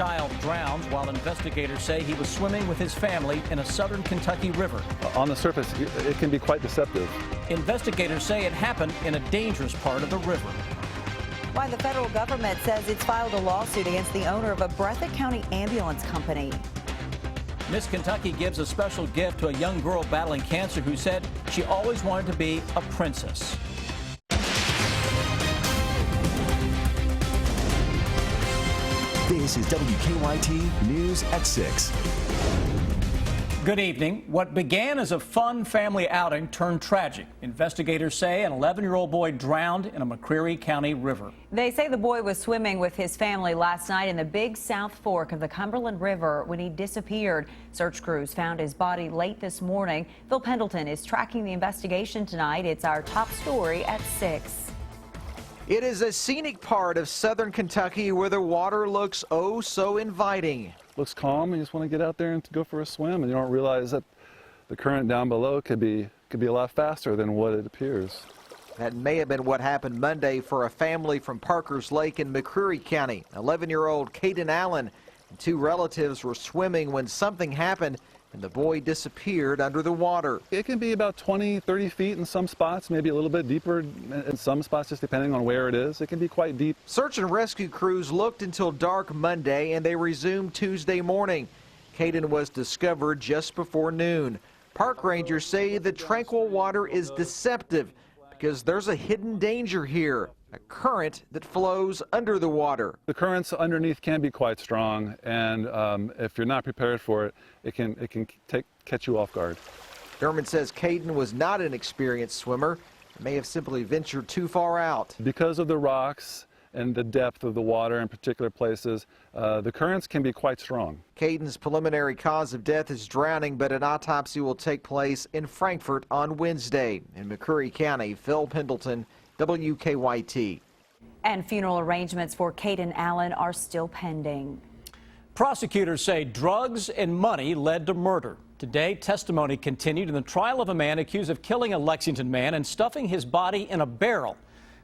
child drowned while investigators say he was swimming with his family in a southern Kentucky river. On the surface, it can be quite deceptive. Investigators say it happened in a dangerous part of the river. Why the federal government says it's filed a lawsuit against the owner of a Breathitt County ambulance company. Miss Kentucky gives a special gift to a young girl battling cancer who said she always wanted to be a princess. This is WKYT News at 6. Good evening. What began as a fun family outing turned tragic. Investigators say an 11-year-old boy drowned in a McCreary County river. They say the boy was swimming with his family last night in the Big South Fork of the Cumberland River when he disappeared. Search crews found his body late this morning. Phil Pendleton is tracking the investigation tonight. It's our top story at 6. It is a scenic part of southern Kentucky where the water looks oh so inviting. Looks calm, and you just want to get out there and go for a swim, and you don't realize that the current down below could be a lot faster than what it appears. That may have been what happened Monday for a family from Parker's Lake in McCreary County. 11-year-old Caden Allen and two relatives were swimming when something happened and the boy disappeared under the water. It can be about 20, 30 feet in some spots, maybe a little bit deeper in some spots, just depending on where it is. It can be quite deep. Search and rescue crews looked until dark Monday and they resumed Tuesday morning. Caden was discovered just before noon. Park rangers say the tranquil water is deceptive because there's a hidden danger here. A current that flows under the water. The currents underneath can be quite strong, and if you're not prepared for it, it can catch you off guard. Dermott says Caden was not an experienced swimmer. He may have simply ventured too far out. Because of the rocks and the depth of the water in particular places, the currents can be quite strong. Caden's preliminary cause of death is drowning, but an autopsy will take place in Frankfort on Wednesday. In McCreary County, Phil Pendleton, WKYT. And funeral arrangements for Caden Allen are still pending. Prosecutors say drugs and money led to murder. Today, testimony continued in the trial of a man accused of killing a Lexington man and stuffing his body in a barrel.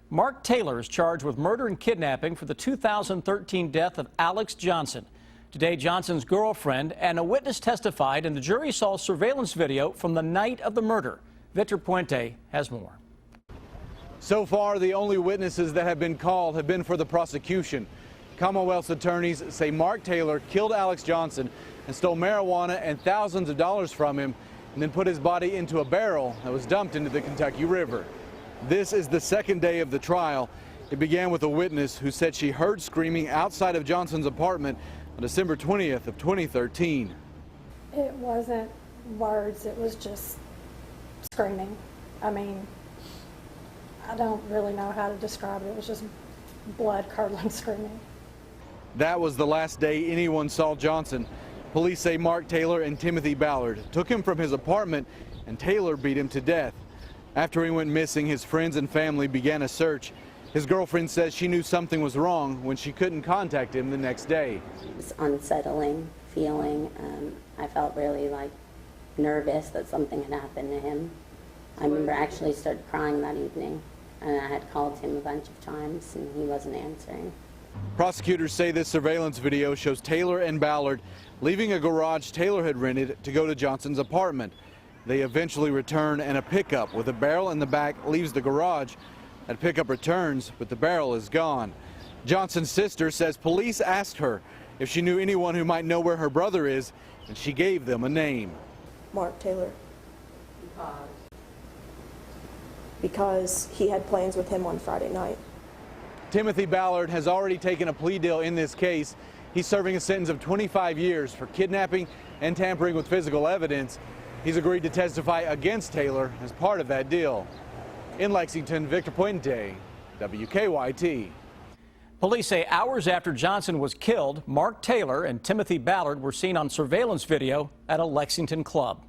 Mark Taylor is charged with murder and kidnapping for the 2013 death of Alex Johnson. Today, Johnson's girlfriend and a witness testified, and the jury saw surveillance video from the night of the murder. Victor Puente has more. So far, the only witnesses that have been called have been for the prosecution. Commonwealth's attorneys say Mark Taylor killed Alex Johnson and stole marijuana and thousands of dollars from him and then put his body into a barrel that was dumped into the Kentucky River. This is the second day of the trial. It began with a witness who said she heard screaming outside of Johnson's apartment on December 20th of 2013. It wasn't words, it was just screaming. I mean, I don't really know how to describe it. It was just blood-curdling screaming. That was the last day anyone saw Johnson. Police say Mark Taylor and Timothy Ballard took him from his apartment and Taylor beat him to death. After he went missing, his friends and family began a search. His girlfriend says she knew something was wrong when she couldn't contact him the next day. It was unsettling feeling. I felt really nervous that something had happened to him. I remember I actually started crying that evening. And I had called him a bunch of times and he wasn't answering. Prosecutors say this surveillance video shows Taylor and Ballard leaving a garage Taylor had rented to go to Johnson's apartment. They eventually return and a pickup with a barrel in the back leaves the garage. That pickup returns, but the barrel is gone. Johnson's sister says police asked her if she knew anyone who might know where her brother is, and she gave them a name. Mark Taylor. Because he had plans with him on Friday night. Timothy Ballard has already taken a plea deal in this case. He's serving a sentence of 25 years for kidnapping and tampering with physical evidence. He's agreed to testify against Taylor as part of that deal. In Lexington, Victor Puente, WKYT. Police say hours after Johnson was killed, Mark Taylor and Timothy Ballard were seen on surveillance video at a Lexington club.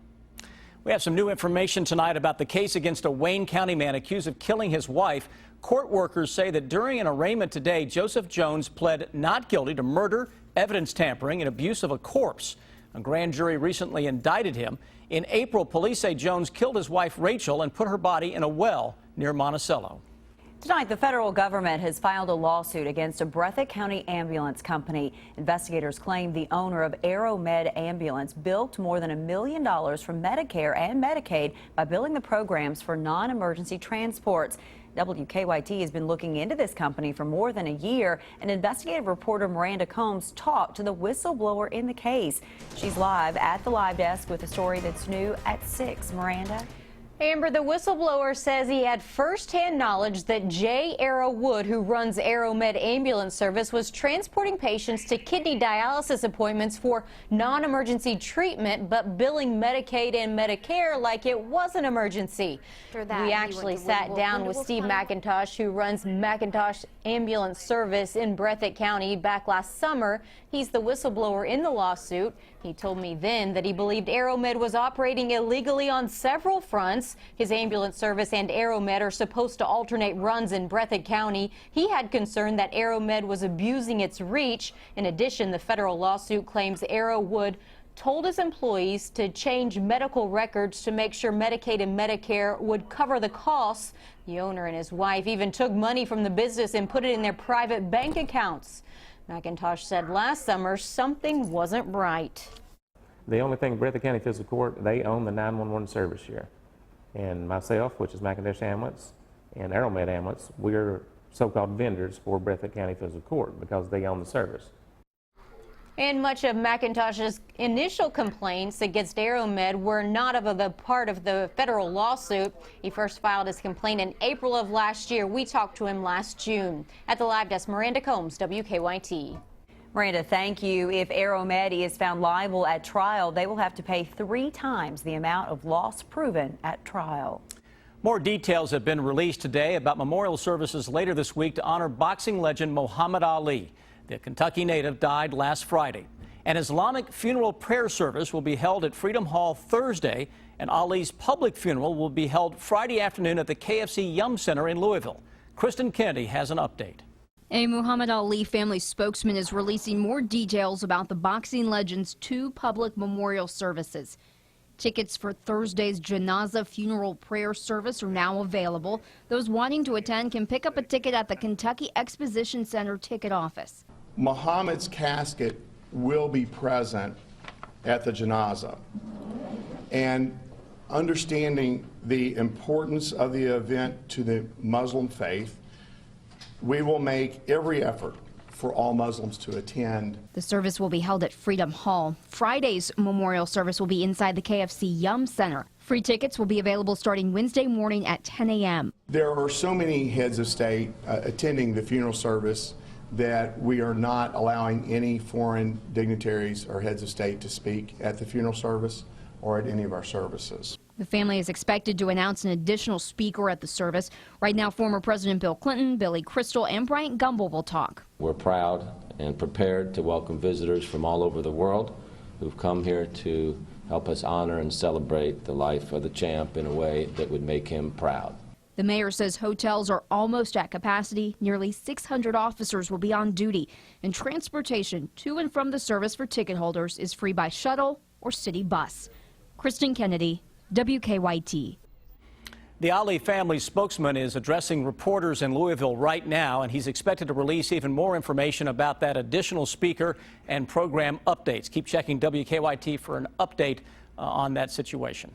We have some new information tonight about the case against a Wayne County man accused of killing his wife. Court workers say that during an arraignment today, Joseph Jones pled not guilty to murder, evidence tampering, and abuse of a corpse. A grand jury recently indicted him. In April, police say Jones killed his wife Rachel and put her body in a well near Monticello. Tonight, the federal government has filed a lawsuit against a Breathitt County ambulance company. Investigators claim the owner of AeroMed Ambulance bilked more than $1 million from Medicare and Medicaid by billing the programs for non-emergency transports. WKYT has been looking into this company for more than a year, and investigative reporter Miranda Combs talked to the whistleblower in the case. She's live at the live desk with a story that's new at 6. Miranda? Amber, the whistleblower says he had first-hand knowledge that Jay Arrow Wood, who runs AeroMed Ambulance Service, was transporting patients to kidney dialysis appointments for non-emergency treatment, but billing Medicaid and Medicare like it was an emergency. We actually sat down with Steve McIntosh, who runs McIntosh Ambulance Service in Breathitt County back last summer. He's the whistleblower in the lawsuit. He told me then that he believed AeroMed was operating illegally on several fronts. His ambulance service and AeroMed are supposed to alternate runs in Breathitt County. He had concern that AeroMed was abusing its reach. In addition, the federal lawsuit claims Arrow Wood told his employees to change medical records to make sure Medicaid and Medicare would cover the costs. The owner and his wife even took money from the business and put it in their private bank accounts. McIntosh said last summer something wasn't right. The only thing, Breathitt County Physical Court, they own the 911 service here. And myself, which is McIntosh Ambulance, and AeroMed Ambulance, we're so-called vendors for Breathitt County Physical Court because they own the service. And much of McIntosh's initial complaints against AeroMed were not of the part of the federal lawsuit. He first filed his complaint in April of last year. We talked to him last June. At the live desk, Miranda Combs, WKYT. Miranda, thank you. If AeroMed is found liable at trial, they will have to pay 3 times the amount of loss proven at trial. More details have been released today about memorial services later this week to honor boxing legend Muhammad Ali. The Kentucky native died last Friday. An Islamic funeral prayer service will be held at Freedom Hall Thursday, and Ali's public funeral will be held Friday afternoon at the KFC Yum Center in Louisville. Kristen Kennedy has an update. A Muhammad Ali family spokesman is releasing more details about the boxing legend's 2 public memorial services. Tickets for Thursday's Janazah funeral prayer service are now available. Those wanting to attend can pick up a ticket at the Kentucky Exposition Center ticket office. Muhammad's casket will be present at the Janazah. And understanding the importance of the event to the Muslim faith, we will make every effort for all Muslims to attend. The service will be held at Freedom Hall. Friday's memorial service will be inside the KFC Yum Center. Free tickets will be available starting Wednesday morning at 10 a.m. There are so many heads of state attending the funeral service that we are not allowing any foreign dignitaries or heads of state to speak at the funeral service or at any of our services. The family is expected to announce an additional speaker at the service. Right now, former President Bill Clinton, Billy Crystal, and Bryant Gumbel will talk. We're proud and prepared to welcome visitors from all over the world who've come here to help us honor and celebrate the life of the champ in a way that would make him proud. The mayor says hotels are almost at capacity. Nearly 600 officers will be on duty, and transportation to and from the service for ticket holders is free by shuttle or city bus. Kristen Kennedy, WKYT. The Ali family spokesman is addressing reporters in Louisville right now, and he's expected to release even more information about that additional speaker and program updates. Keep checking WKYT for an update on that situation.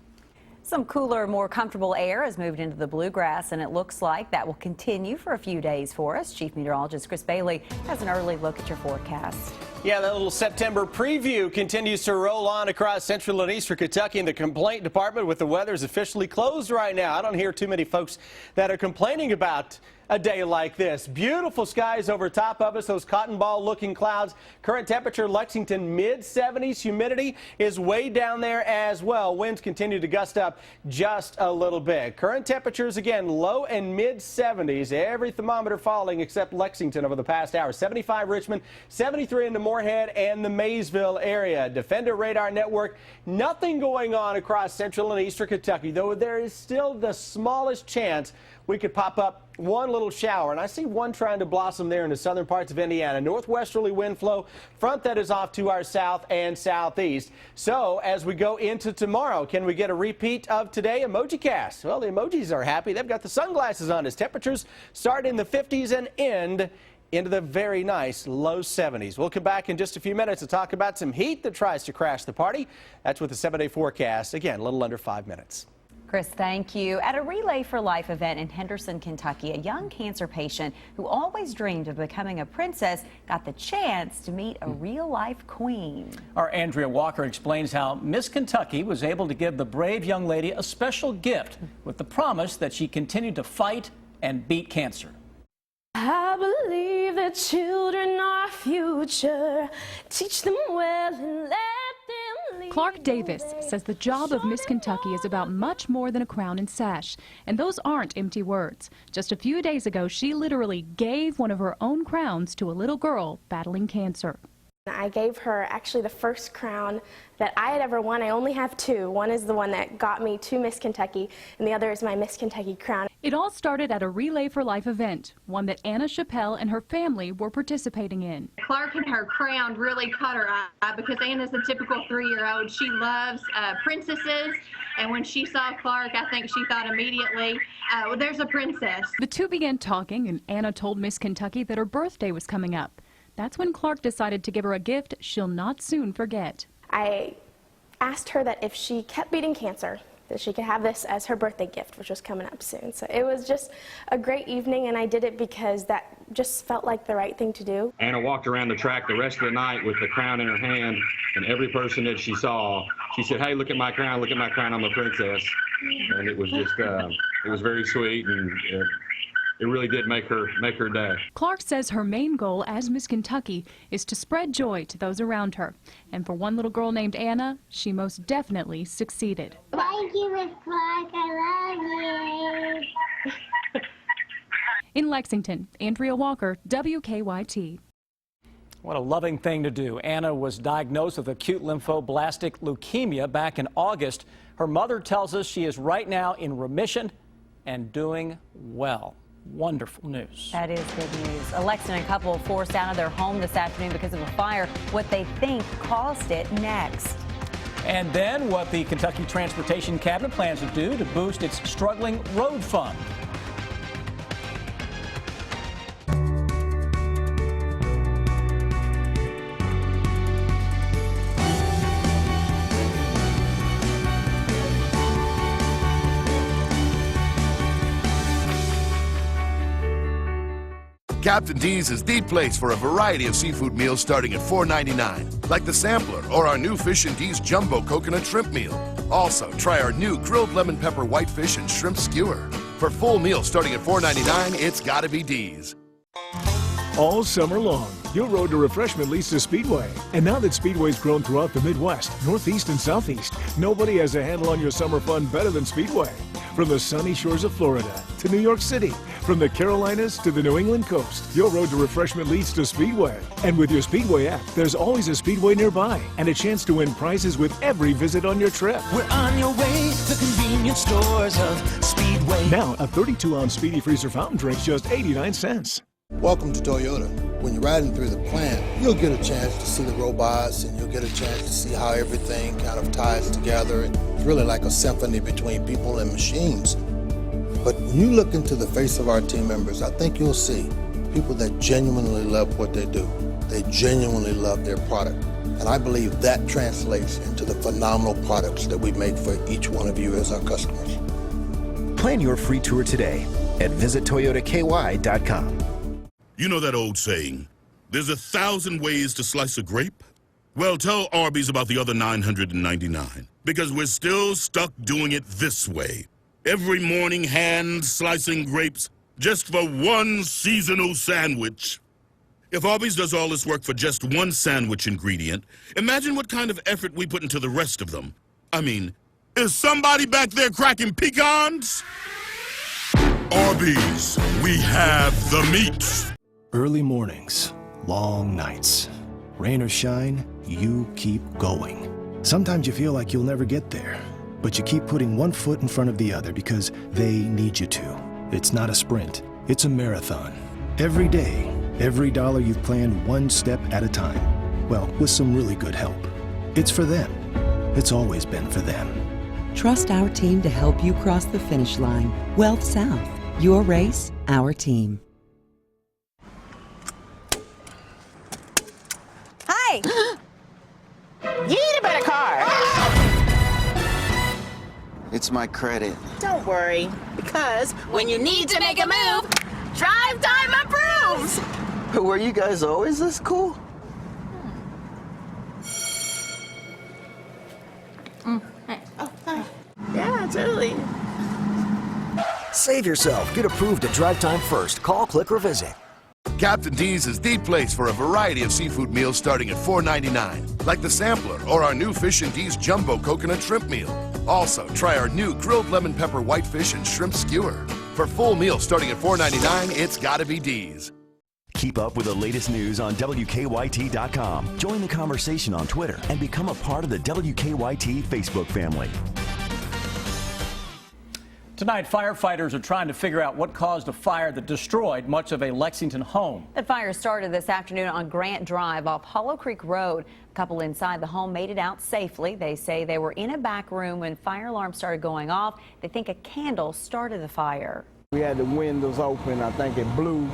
Some cooler, more comfortable air has moved into the bluegrass, and it looks like that will continue for a few days for us. Chief Meteorologist Chris Bailey has an early look at your forecast. Yeah, that little September preview continues to roll on across central and eastern Kentucky, and the complaint department with the weather is officially closed right now. I don't hear too many folks that are complaining about a day like this. Beautiful skies over top of us, those cotton ball looking clouds. Current temperature Lexington mid-70s. Humidity is way down there as well. Winds continue to gust up just a little bit. Current temperatures again low and mid-70s. Every thermometer falling except Lexington over the past hour. 75 Richmond, 73 in the Moorhead and the Maysville area. Defender Radar Network, nothing going on across central and eastern Kentucky, though there is still the smallest chance we could pop up one little shower. And I see one trying to blossom there in the southern parts of Indiana. Northwesterly wind flow, front that is off to our south and southeast. So as we go into tomorrow, can we get a repeat of today? Emoji cast. Well, the emojis are happy. They've got the sunglasses on as temperatures start in the 50s and end into the very nice low 70s. We'll come back in just a few minutes to talk about some heat that tries to crash the party. That's with the 7-day forecast. Again, a little under 5 minutes. Chris, thank you. At a Relay for Life event in Henderson, Kentucky, a young cancer patient who always dreamed of becoming a princess got the chance to meet a real-life queen. Our Andrea Walker explains how Miss Kentucky was able to give the brave young lady a special gift with the promise that she continued to fight and beat cancer. I believe that children are our future. Teach them well and let them lead. Clark Davis says the job of Miss Kentucky is about much more than a crown and sash. And those aren't empty words. Just a few days ago, she literally gave one of her own crowns to a little girl battling cancer. I gave her actually the first crown that I had ever won. I only have two. One is the one that got me to Miss Kentucky, and the other is my Miss Kentucky crown. It all started at a Relay for Life event, one that Anna Chappelle and her family were participating in. Clark and her crown really caught her eye because Anna's a typical 3-year-old. She loves princesses, and when she saw Clark, I think she thought immediately, well, there's a princess. The two began talking, and Anna told Miss Kentucky that her birthday was coming up. That's when Clark decided to give her a gift she'll not soon forget. I asked her that if she kept beating cancer, that she could have this as her birthday gift, which was coming up soon. So it was just a great evening, and I did it because that just felt like the right thing to do. Anna walked around the track the rest of the night with the crown in her hand, and every person that she saw, she said, "Hey, look at my crown, look at my crown, I'm a princess." And it was just, it was very sweet, and it really did make her day. Clark says her main goal as Miss Kentucky is to spread joy to those around her. And for one little girl named Anna, she most definitely succeeded. Thank you, Miss Clark. I love you. In Lexington, Andrea Walker, WKYT. What a loving thing to do. Anna was diagnosed with acute lymphoblastic leukemia back in August. Her mother tells us she is right now in remission and doing well. Wonderful news. That is good news. A Lexington couple forced out of their home this afternoon because of a fire. What they think caused it next. And then what the Kentucky Transportation Cabinet plans to do to boost its struggling road fund. Captain D's is the place for a variety of seafood meals starting at $4.99, like the sampler or our new Fish and D's Jumbo Coconut Shrimp Meal. Also, try our new grilled lemon pepper whitefish and shrimp skewer. For full meals starting at $4.99, it's gotta be D's. All summer long, your road to refreshment leads to Speedway. And now that Speedway's grown throughout the Midwest, Northeast, and Southeast, nobody has a handle on your summer fun better than Speedway. From the sunny shores of Florida to New York City, from the Carolinas to the New England coast, your road to refreshment leads to Speedway. And with your Speedway app, there's always a Speedway nearby and a chance to win prizes with every visit on your trip. We're on your way to convenience stores of Speedway. Now, a 32-ounce Speedy Freezer fountain drink's just 89 cents. Welcome to Toyota. When you're riding through the plant, you'll get a chance to see the robots and you'll get a chance to see how everything kind of ties together. It's really like a symphony between people and machines. But when you look into the face of our team members, I think you'll see people that genuinely love what they do. They genuinely love their product. And I believe that translates into the phenomenal products that we make for each one of you as our customers. Plan your free tour today at visittoyotaky.com. You know that old saying, there's 1,000 ways to slice a grape? Well, tell Arby's about the other 999, because we're still stuck doing it this way. Every morning hand slicing grapes just for one seasonal sandwich. If Arby's does all this work for just one sandwich ingredient, imagine what kind of effort we put into the rest of them. I mean, is somebody back there cracking pecans? Arby's, we have the meat. Early mornings, long nights. Rain or shine, you keep going. Sometimes you feel like you'll never get there, but you keep putting one foot in front of the other because they need you to. It's not a sprint, it's a marathon. Every day, every dollar you've planned one step at a time. Well, with some really good help. It's for them. It's always been for them. Trust our team to help you cross the finish line. Wealth South. Your race, our team. Hi! You need a better car! It's my credit. Don't worry, because when you need to make a move, Drive Time approves! Were you guys always this cool? Yeah, totally. Save yourself. Get approved at Drive Time first. Call, click, or visit. Captain D's is the place for a variety of seafood meals starting at $4.99, like the sampler or our new Fish and D's Jumbo Coconut Shrimp Meal. Also, try our new grilled lemon pepper whitefish and shrimp skewer. For full meals starting at $4.99, it's gotta be D's. Keep up with the latest news on WKYT.com. Join the conversation on Twitter and become a part of the WKYT Facebook family. Tonight, firefighters are trying to figure out what caused a fire that destroyed much of a Lexington home. The fire started this afternoon on Grant Drive off Hollow Creek Road. A couple inside the home made it out safely. They say they were in a back room when fire alarms started going off. They think a candle started the fire. We had the windows open. I think it blew,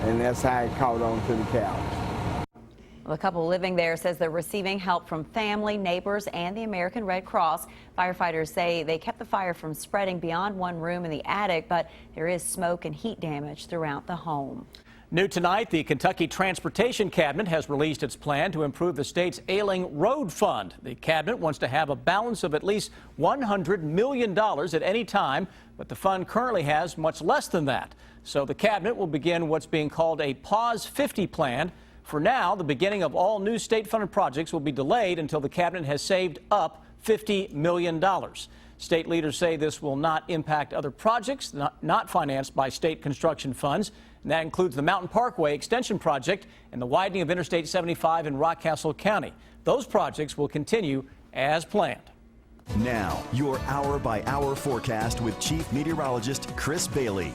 and that's how it caught on to the couch. The couple living there says they're receiving help from family, neighbors, and the American Red Cross. Firefighters say they kept the fire from spreading beyond one room in the attic, but there is smoke and heat damage throughout the home. New tonight, the Kentucky Transportation Cabinet has released its plan to improve the state's ailing road fund. The cabinet wants to have a balance of at least $100 million at any time, but the fund currently has much less than that. So the cabinet will begin what's being called a Pause 50 plan. For now, the beginning of all new state-funded projects will be delayed until the cabinet has saved up $50 million. State leaders say this will not impact other projects not financed by state construction funds, and that includes the Mountain Parkway Extension Project and the widening of Interstate 75 in Rockcastle County. Those projects will continue as planned. Now, your hour-by-hour forecast with Chief Meteorologist Chris Bailey.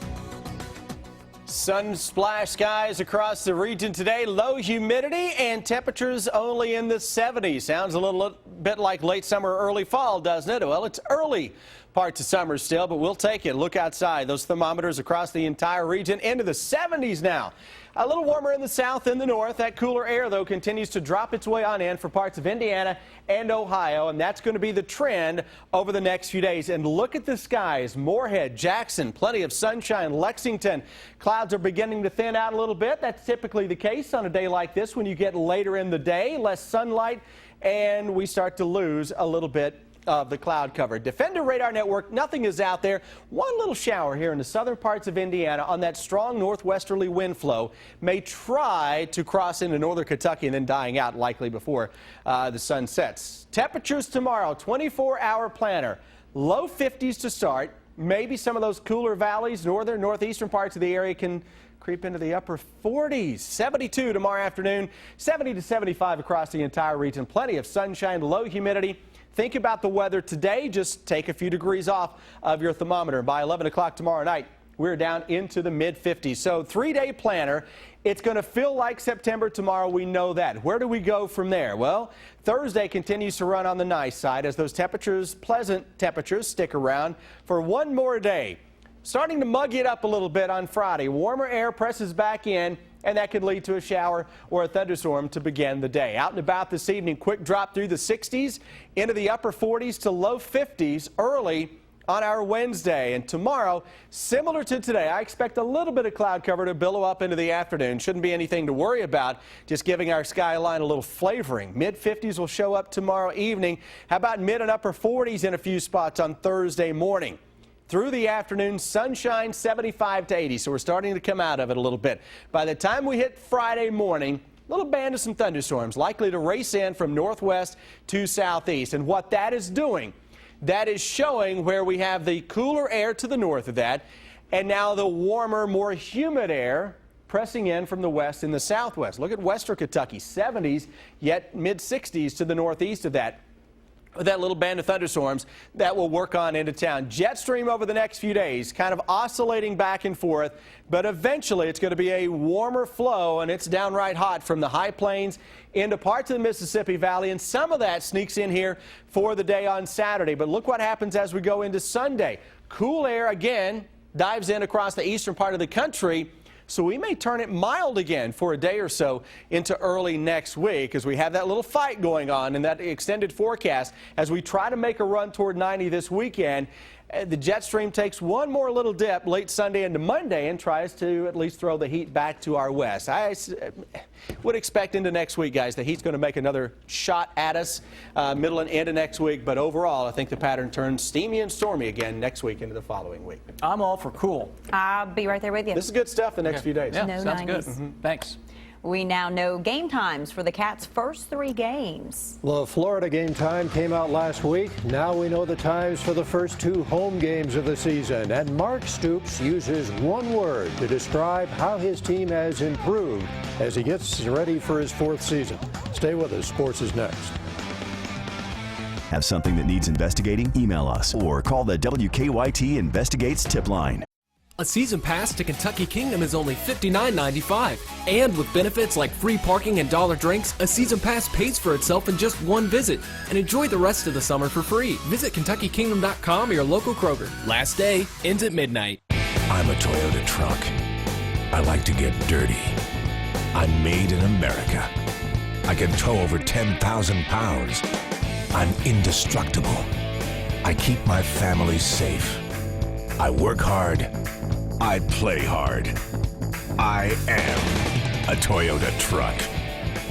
Sun-splashed skies across the region today, low humidity and temperatures only in the 70s. Sounds a little bit like late summer or early fall, doesn't it? Well, it's early parts of summer still, but we'll take it. Look outside. Those thermometers across the entire region into the 70s now. A little warmer in the south and the north. That cooler air, though, continues to drop its way on in for parts of Indiana and Ohio, and that's going to be the trend over the next few days. And look at the skies. Moorhead, Jackson, plenty of sunshine. Lexington, clouds are beginning to thin out a little bit. That's typically the case on a day like this when you get later in the day, less sunlight, and we start to lose a little bit of the cloud cover. Defender Radar Network, nothing is out there. One little shower here in the southern parts of Indiana on that strong northwesterly wind flow may try to cross into northern Kentucky and then dying out likely before the sun sets. Temperatures tomorrow, 24-hour planner. Low 50s to start. Maybe some of those cooler valleys, northern, northeastern parts of the area can creep into the upper 40s. 72 tomorrow afternoon, 70 to 75 across the entire region. Plenty of sunshine, low humidity. Think about the weather today. Just take a few degrees off of your thermometer. By 11 o'clock tomorrow night, we're down into the mid-50s. So 3-day planner. It's going to feel like September tomorrow. We know that. Where do we go from there? Well, Thursday continues to run on the nice side as those temperatures, pleasant temperatures, stick around for one more day. Starting to mug it up a little bit on Friday. Warmer air presses back in, and that could lead to a shower or a thunderstorm to begin the day. Out and about this evening, quick drop through the 60s into the upper 40s to low 50s early on our Wednesday. And tomorrow, similar to today, I expect a little bit of cloud cover to billow up into the afternoon. Shouldn't be anything to worry about, just giving our skyline a little flavoring. Mid-50s will show up tomorrow evening. How about mid and upper 40s in a few spots on Thursday morning? Through the afternoon, sunshine 75 to 80, so we're starting to come out of it a little bit. By the time we hit Friday morning, a little band of some thunderstorms likely to race in from northwest to southeast. And what that is doing, that is showing where we have the cooler air to the north of that, and now the warmer, more humid air pressing in from the west and the southwest. Look at western Kentucky, 70s, yet mid-60s to the northeast of that. that little band of thunderstorms that will work on into town. Jet stream over the next few days, kind of oscillating back and forth, but eventually it's going to be a warmer flow, and it's downright hot from the high plains into parts of the Mississippi Valley, and some of that sneaks in here for the day on Saturday. But look what happens as we go into Sunday. Cool air again dives in across the eastern part of the country. So we may turn it mild again for a day or so into early next week as we have that little fight going on in that extended forecast as we try to make a run toward 90 this weekend. The jet stream takes one more little dip late Sunday into Monday and tries to at least throw the heat back to our west. I would expect into next week, guys, the heat's going to make another shot at us middle and end of next week. But overall, I think the pattern turns steamy and stormy again next week into the following week. I'm all for cool. I'll be right there with you. This is good stuff the next few days. Yeah, No sounds 90s. good. Thanks. We now know game times for the Cats' first 3 games. The Florida game time came out last week. Now we know the times for the first 2 home games of the season. And Mark Stoops uses one word to describe how his team has improved as he gets ready for his 4th season. Stay with us. Sports is next. Have something that needs investigating? Email us or call the WKYT Investigates tip line. A season pass to Kentucky Kingdom is only $59.95. And with benefits like free parking and dollar drinks, a season pass pays for itself in just one visit. And enjoy the rest of the summer for free. Visit KentuckyKingdom.com or your local Kroger. Last day ends at midnight. I'm a Toyota truck. I like to get dirty. I'm made in America. I can tow over 10,000 pounds. I'm indestructible. I keep my family safe. I work hard. I play hard. I am a Toyota truck.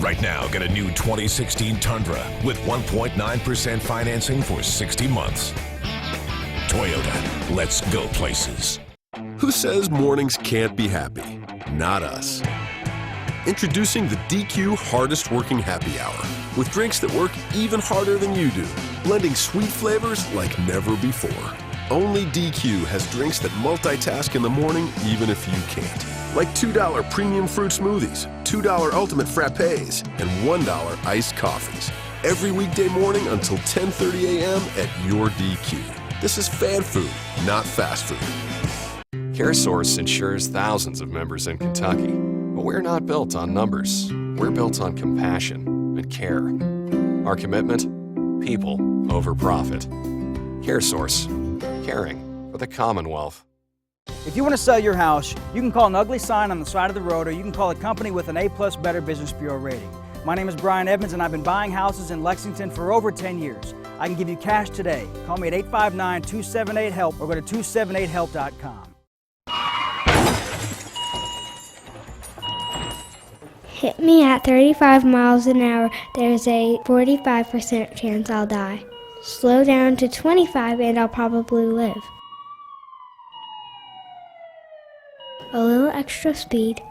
Right now, get a new 2016 Tundra with 1.9% financing for 60 months. Toyota, let's go places. Who says mornings can't be happy? Not us. Introducing the DQ Hardest Working Happy Hour with drinks that work even harder than you do, blending sweet flavors like never before. Only DQ has drinks that multitask in the morning even if you can't. Like $2 premium fruit smoothies, $2 ultimate frappes, and $1 iced coffees. Every weekday morning until 10:30 a.m. at your DQ. This is fan food, not fast food. CareSource insures thousands of members in Kentucky, but we're not built on numbers. We're built on compassion and care. Our commitment? People over profit. CareSource. Caring for the Commonwealth. If you want to sell your house, you can call an ugly sign on the side of the road, or you can call a company with an A+ Better Business Bureau rating. My name is Brian Evans, and I've been buying houses in Lexington for over 10 years. I can give you cash today. Call me at 859-278-HELP or go to 278help.com. Hit me at 35 miles an hour. There's a 45% chance I'll die. Slow down to 25 and I'll probably live. A little extra speed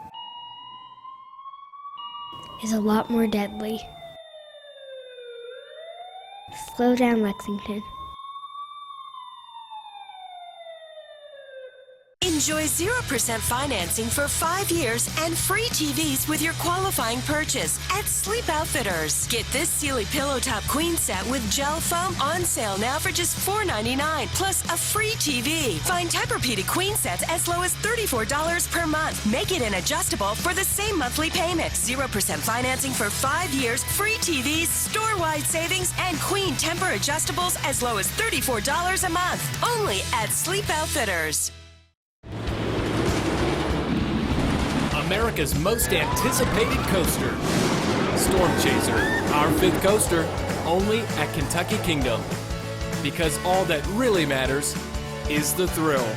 is a lot more deadly. Slow down, Lexington. Enjoy 0% financing for 5 years and free TVs with your qualifying purchase at Sleep Outfitters. Get this Sealy Pillow Top Queen Set with gel foam on sale now for just $4.99 plus a free TV. Find Tempur-Pedic Queen Sets as low as $34 per month. Make it an adjustable for the same monthly payment. 0% financing for 5 years, free TVs, store-wide savings, and Queen Tempur adjustables as low as $34 a month. Only at Sleep Outfitters. America's most anticipated coaster. Storm Chaser, our 5th coaster, only at Kentucky Kingdom. Because all that really matters is the thrill.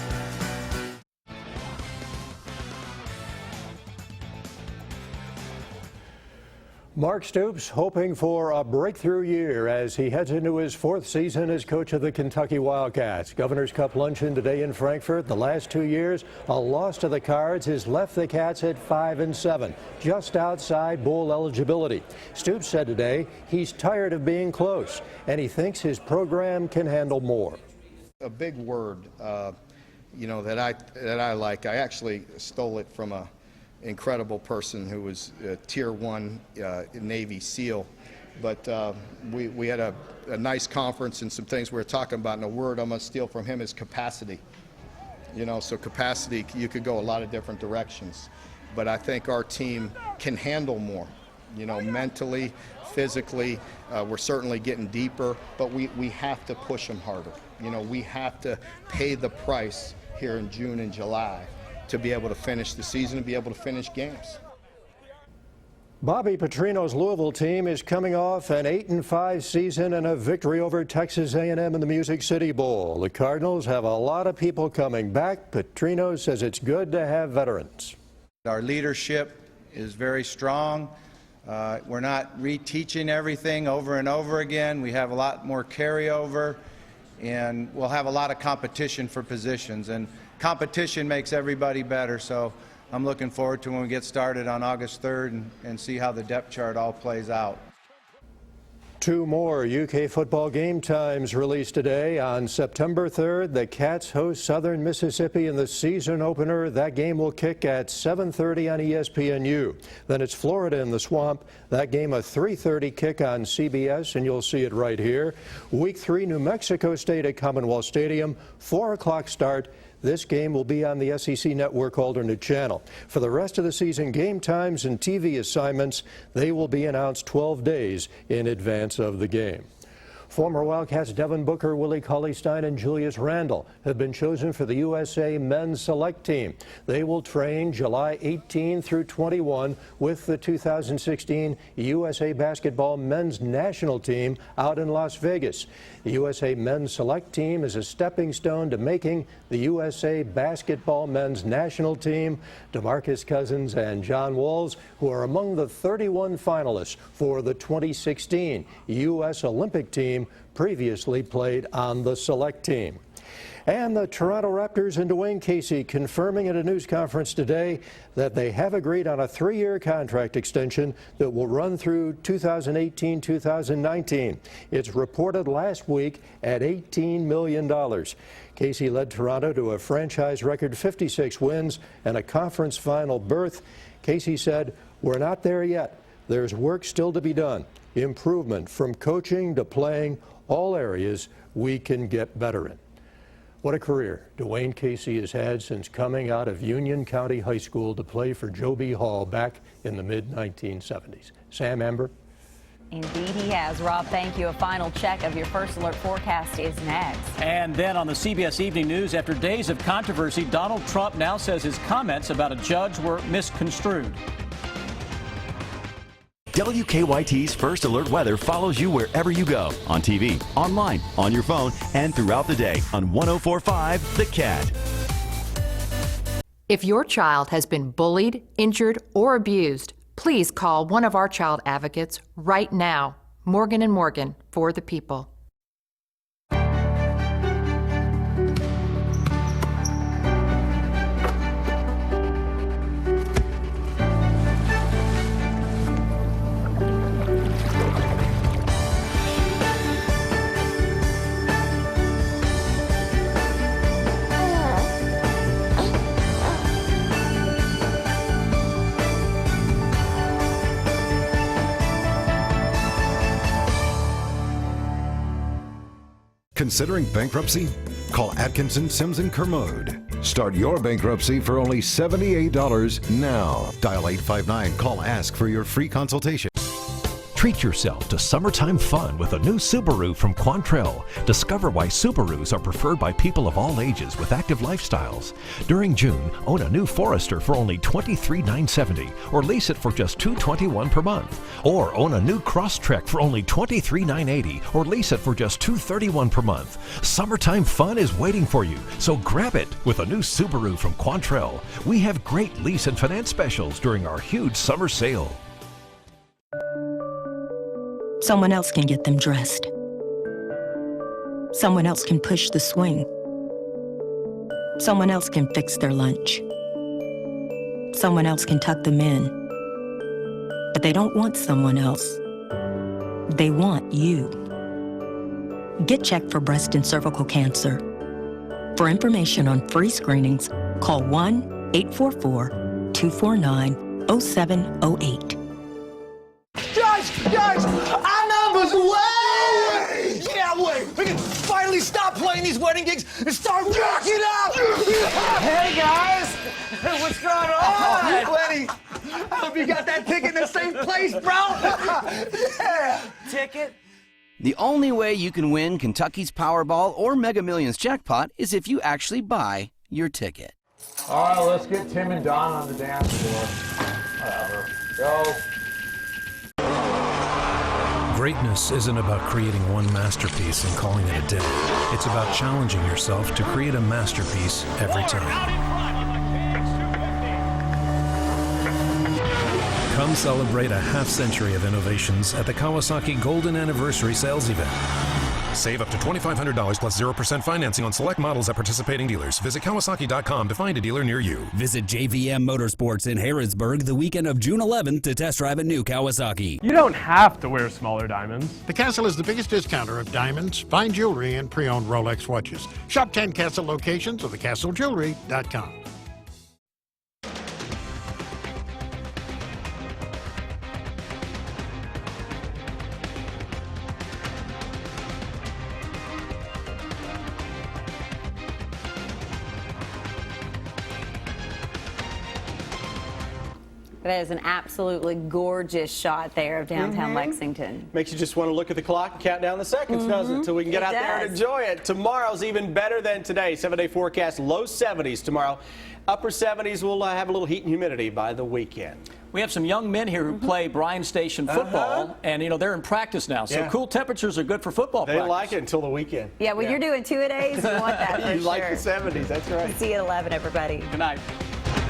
Mark Stoops hoping for a breakthrough year as he heads into his 4th season as coach of the Kentucky Wildcats. Governor's Cup luncheon today in Frankfort. The last 2 years, a loss to the Cards has left the Cats at 5-7, just outside bowl eligibility. Stoops said today he's tired of being close, and he thinks his program can handle more. A big word, that I like. I actually stole it from a incredible person who was a Tier 1 Navy SEAL, But we had a nice conference and some things we were talking about, and a word I'm going to steal from him is capacity. You know, so capacity, you could go a lot of different directions. But I think our team can handle more, you know, mentally, physically. We're certainly getting deeper, but we have to push them harder. You know, we have to pay the price here in June and July to be able to finish the season and be able to finish games. Bobby Petrino's Louisville team is coming off an 8-5 season and a victory over Texas A&M in the Music City Bowl. The Cardinals have a lot of people coming back. Petrino says it's good to have veterans. Our leadership is very strong. We're not reteaching everything over and over again. We have a lot more carryover, and we'll have a lot of competition for positions. And competition makes everybody better, so I'm looking forward to when we get started on August 3rd and see how the depth chart all plays out. 2 more UK football game times released today. On September 3rd, the Cats host Southern Mississippi in the season opener. That game will kick at 7:30 on ESPNU. Then it's Florida in the Swamp. That game a 3:30 kick on CBS, and you'll see it right here. Week 3, New Mexico State at Commonwealth Stadium, 4 o'clock start. This game will be on the SEC Network alternate channel. For the rest of the season, game times and TV assignments, they will be announced 12 days in advance of the game. Former Wildcats Devin Booker, Willie Cauley-Stein, and Julius Randle have been chosen for the USA Men's Select Team. They will train July 18 through 21 with the 2016 USA Basketball Men's National Team out in Las Vegas. The USA Men's Select Team is a stepping stone to making the USA Basketball Men's National Team. DeMarcus Cousins and John Walls, who are among the 31 finalists for the 2016 U.S. Olympic team, previously played on the Select Team. And the Toronto Raptors and Dwayne Casey confirming at a news conference today that they have agreed on a 3-year contract extension that will run through 2018-2019. It's reported last week at $18 million. Casey led Toronto to a franchise record 56 wins and a conference final berth. Casey said, "We're not there yet. There's work still to be done. Improvement from coaching to playing, all areas we can get better in." What a career Dwayne Casey has had since coming out of Union County High School to play for Joe B. Hall back in the mid-1970s. Sam, Amber? Indeed he has. Rob, thank you. A final check of your First Alert forecast is next. And then on the CBS Evening News, after days of controversy, Donald Trump now says his comments about a judge were misconstrued. WKYT's First Alert Weather follows you wherever you go, on TV, online, on your phone, and throughout the day on 104.5 The Cat. If your child has been bullied, injured, or abused, please call one of our child advocates right now. Morgan & Morgan, for the people. Considering bankruptcy? Call Atkinson, Sims & Kermode. Start your bankruptcy for only $78 now. Dial 859. Call ASK for your free consultation. Treat yourself to summertime fun with a new Subaru from Quantrill. Discover why Subarus are preferred by people of all ages with active lifestyles. During June, own a new Forester for only $23,970 or lease it for just $221 per month. Or own a new Crosstrek for only $23,980 or lease it for just $231 per month. Summertime fun is waiting for you, so grab it with a new Subaru from Quantrill. We have great lease and finance specials during our huge summer sale. Someone else can get them dressed. Someone else can push the swing. Someone else can fix their lunch. Someone else can tuck them in. But they don't want someone else. They want you. Get checked for breast and cervical cancer. For information on free screenings, call 1-844-249-0708. Guys, I'm wedding gigs and start rocking out. Hey guys, what's going on? Lenny, I hope you got that ticket in the same place, bro. Yeah. Ticket? The only way you can win Kentucky's Powerball or Mega Millions jackpot is if you actually buy your ticket. All right, let's get Tim and Don on the dance floor. Whatever. Go. Greatness isn't about creating one masterpiece and calling it a day. It's about challenging yourself to create a masterpiece every time. Come celebrate a half-century of innovations at the Kawasaki Golden Anniversary Sales Event. Save up to $2,500 plus 0% financing on select models at participating dealers. Visit Kawasaki.com to find a dealer near you. Visit JVM Motorsports in Harrodsburg the weekend of June 11th to test drive a new Kawasaki. You don't have to wear smaller diamonds. The Castle is the biggest discounter of diamonds, fine jewelry, and pre-owned Rolex watches. Shop 10 Castle locations or thecastlejewelry.com. That is an absolutely gorgeous shot there of downtown Lexington. Makes you just want to look at the clock and count down the seconds, doesn't it? Until we can get out there and enjoy it. Tomorrow's even better than today. 7-day forecast, low 70s tomorrow. Upper 70s, we'll have a little heat and humidity by the weekend. We have some young men here who play Bryan Station football, and you know they're in practice now. So cool temperatures are good for football practice. They like it until the weekend. Yeah, when you're doing 2-a-days, you want that for You sure. like the 70s, that's right. See you at 11, everybody. Good night.